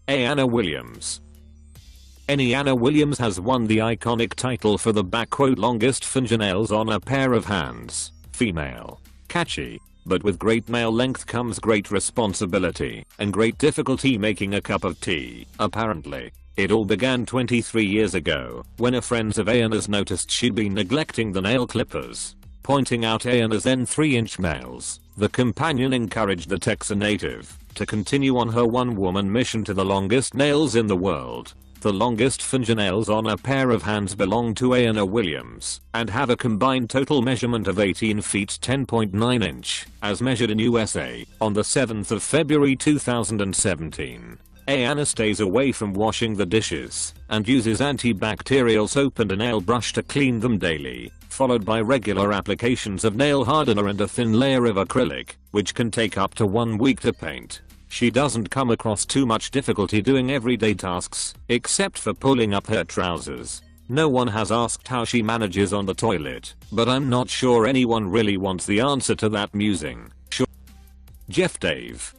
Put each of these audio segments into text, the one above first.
Anna Williams. Anna Williams has won the iconic title for the longest fingernails on a pair of hands. Female. Catchy. But with great male length comes great responsibility and great difficulty making a cup of tea, apparently. It all began 23 years ago when a friend of Anna's noticed she'd been neglecting the nail clippers. Pointing out Anna's then 3-inch nails, the companion encouraged the Texan native to continue on her one-woman mission to the longest nails in the world. The longest fingernails on a pair of hands belong to Anna Williams and have a combined total measurement of 18 feet 10.9 inch, as measured in USA, on the 7th of February 2017. Anna stays away from washing the dishes and uses antibacterial soap and a nail brush to clean them daily, followed by regular applications of nail hardener and a thin layer of acrylic, which can take up to 1 week to paint. She doesn't come across too much difficulty doing everyday tasks, except for pulling up her trousers. No one has asked how she manages on the toilet, but I'm not sure anyone really wants the answer to that musing. Sure. Jeff Dave.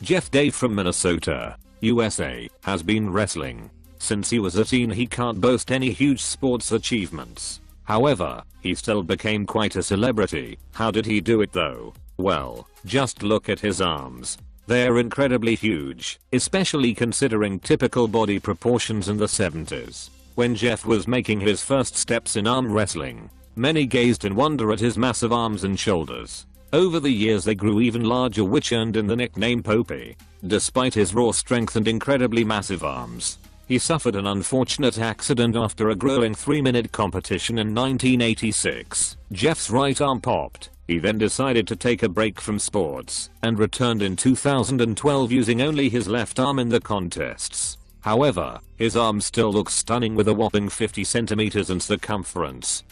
Jeff Dave from Minnesota, USA, has been wrestling. Since he was a teen he can't boast any huge sports achievements. However, he still became quite a celebrity. How did he do it though? Well, just look at his arms. They're incredibly huge, especially considering typical body proportions in the 70s. When Jeff was making his first steps in arm wrestling, many gazed in wonder at his massive arms and shoulders. Over the years they grew even larger, which earned him the nickname Popey. Despite his raw strength and incredibly massive arms, he suffered an unfortunate accident after a grueling 3-minute competition in 1986. Jeff's right arm popped. He then decided to take a break from sports and returned in 2012 using only his left arm in the contests. However, his arm still looks stunning with a whopping 50 centimeters in circumference.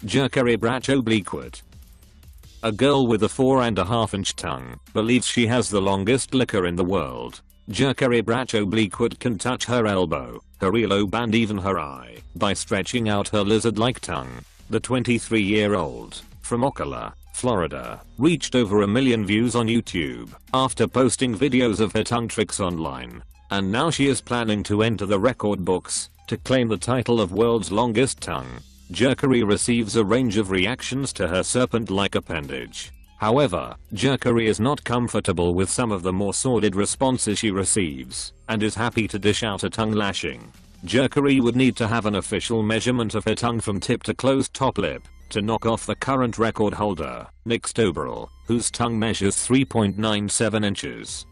Jerkery Brach Obliquot. A girl with a 4.5-inch tongue believes she has the longest liquor in the world. Jerkery Brach Obliquot can touch her elbow, her earlobe and even her eye by stretching out her lizard-like tongue. The 23-year-old, from Ocala, Florida, reached over 1 million views on YouTube after posting videos of her tongue tricks online. And now she is planning to enter the record books to claim the title of world's longest tongue. Jerkery receives a range of reactions to her serpent-like appendage. However, Jerkery is not comfortable with some of the more sordid responses she receives and is happy to dish out a tongue lashing. Jerkery would need to have an official measurement of her tongue from tip to closed top lip to knock off the current record holder, Nick Stoberl, whose tongue measures 3.97 inches.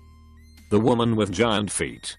The woman with giant feet.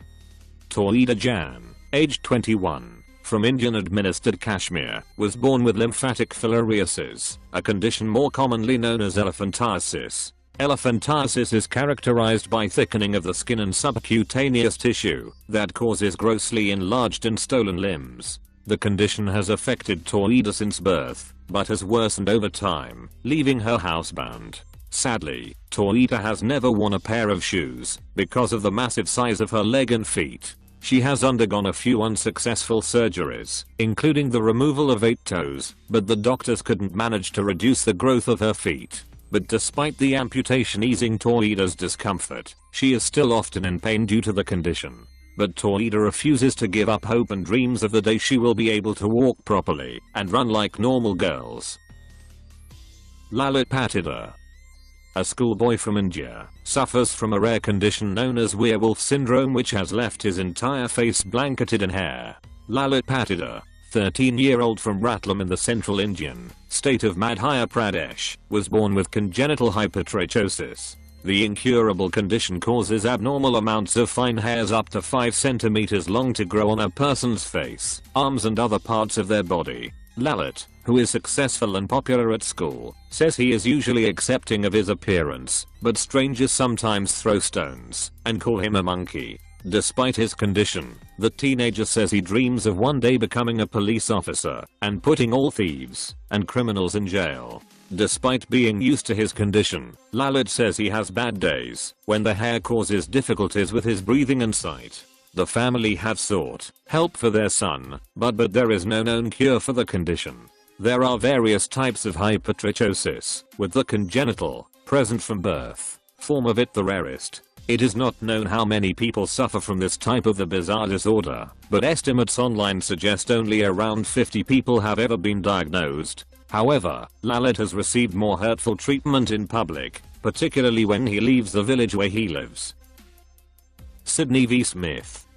Tawhida Jan, aged 21, from Indian-administered Kashmir, was born with lymphatic filariasis, a condition more commonly known as elephantiasis. Elephantiasis is characterized by thickening of the skin and subcutaneous tissue that causes grossly enlarged and swollen limbs. The condition has affected Tawhida since birth, but has worsened over time, leaving her housebound. Sadly, Tawhida has never worn a pair of shoes because of the massive size of her leg and feet. She has undergone a few unsuccessful surgeries, including the removal of 8 toes, but the doctors couldn't manage to reduce the growth of her feet. But despite the amputation easing Tawhida's discomfort, she is still often in pain due to the condition. But Tawhida refuses to give up hope and dreams of the day she will be able to walk properly and run like normal girls. Lalit Patidar. A schoolboy from India suffers from a rare condition known as werewolf syndrome, which has left his entire face blanketed in hair. Lalit Patidar, 13-year-old from Ratlam in the central Indian state of Madhya Pradesh, was born with congenital hypertrichosis. The incurable condition causes abnormal amounts of fine hairs up to 5 centimeters long to grow on a person's face, arms and other parts of their body. Lalit, who is successful and popular at school, says he is usually accepting of his appearance, but strangers sometimes throw stones and call him a monkey. Despite his condition, the teenager says he dreams of one day becoming a police officer and putting all thieves and criminals in jail. Despite being used to his condition, Lalit says he has bad days when the hair causes difficulties with his breathing and sight. The family have sought help for their son, but there is no known cure for the condition. There are various types of hypertrichosis, with the congenital, present from birth, form of it the rarest. It is not known how many people suffer from this type of the bizarre disorder, but estimates online suggest only around 50 people have ever been diagnosed. However, Lalit has received more hurtful treatment in public, particularly when he leaves the village where he lives. Sydney v. Smith.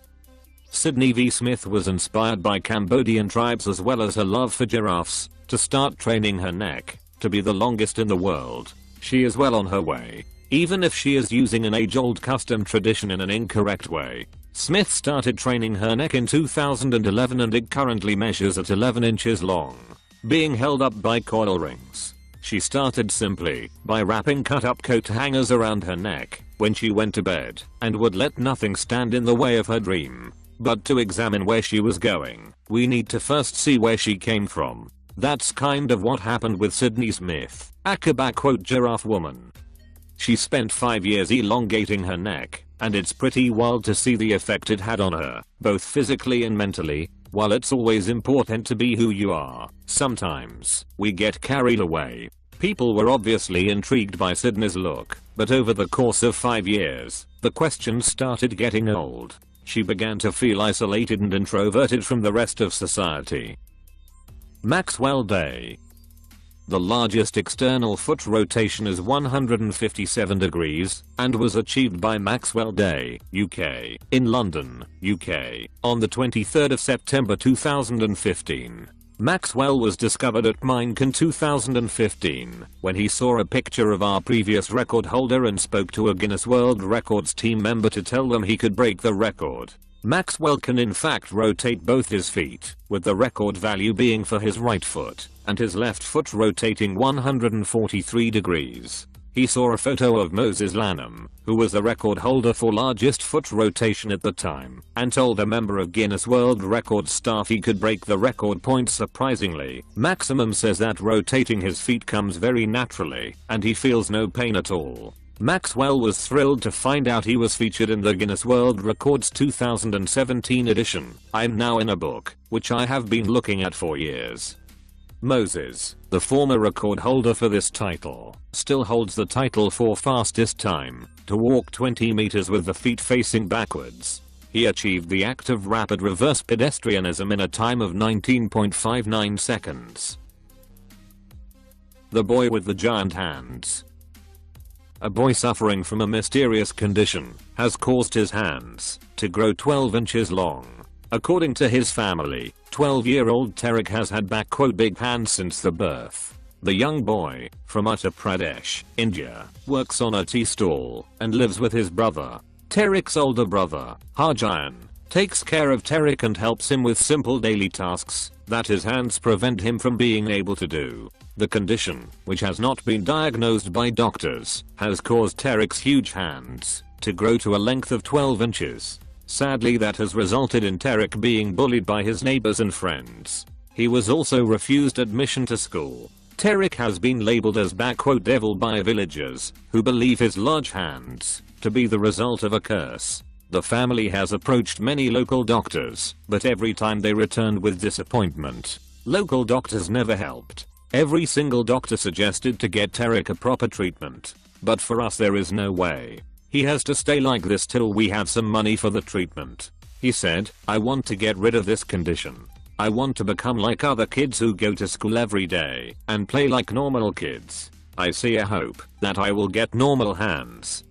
Sydney v. Smith was inspired by Cambodian tribes as well as her love for giraffes, to start training her neck to be the longest in the world. She is well on her way, even if she is using an age-old custom tradition in an incorrect way. Smith started training her neck in 2011 and it currently measures at 11 inches long, being held up by coil rings. She started simply by wrapping cut-up coat hangers around her neck when she went to bed and would let nothing stand in the way of her dream. But to examine where she was going, we need to first see where she came from. That's kind of what happened with Sydney Smith, aka giraffe woman. She spent 5 years elongating her neck, and it's pretty wild to see the effect it had on her, both physically and mentally. While it's always important to be who you are, sometimes we get carried away. People were obviously intrigued by Sydney's look, but over the course of 5 years, the questions started getting old. She began to feel isolated and introverted from the rest of society. Maxwell Day. The largest external foot rotation is 157 degrees and was achieved by Maxwell Day, UK, in London, UK, on the 23rd of September 2015. Maxwell was discovered at Minecon in 2015 when he saw a picture of our previous record holder and spoke to a Guinness World Records team member to tell them he could break the record. Maxwell can in fact rotate both his feet, with the record value being for his right foot, and his left foot rotating 143 degrees. He saw a photo of Moses Lanham, who was the record holder for largest foot rotation at the time, and told a member of Guinness World Records staff he could break the record point surprisingly. Maximum says that rotating his feet comes very naturally, and he feels no pain at all. Maxwell was thrilled to find out he was featured in the Guinness World Records 2017 edition. I'm now in a book, which I have been looking at for years. Moses, the former record holder for this title, still holds the title for fastest time to walk 20 meters with the feet facing backwards. He achieved the act of rapid reverse pedestrianism in a time of 19.59 seconds. The boy with the giant hands. A boy suffering from a mysterious condition has caused his hands to grow 12 inches long. According to his family, 12-year-old Tarek has had big hands since the birth. The young boy, from Uttar Pradesh, India, works on a tea stall and lives with his brother. Tarek's older brother, Harjan, takes care of Tarek and helps him with simple daily tasks that his hands prevent him from being able to do. The condition, which has not been diagnosed by doctors, has caused Tarek's huge hands to grow to a length of 12 inches. Sadly, that has resulted in Tarek being bullied by his neighbors and friends. He was also refused admission to school. Tarek has been labeled as devil by villagers, who believe his large hands to be the result of a curse. The family has approached many local doctors, but every time they returned with disappointment. Local doctors never helped. Every single doctor suggested to get Tarek a proper treatment. But for us there is no way. He has to stay like this till we have some money for the treatment. He said, I want to get rid of this condition. I want to become like other kids who go to school every day and play like normal kids. I see a hope that I will get normal hands.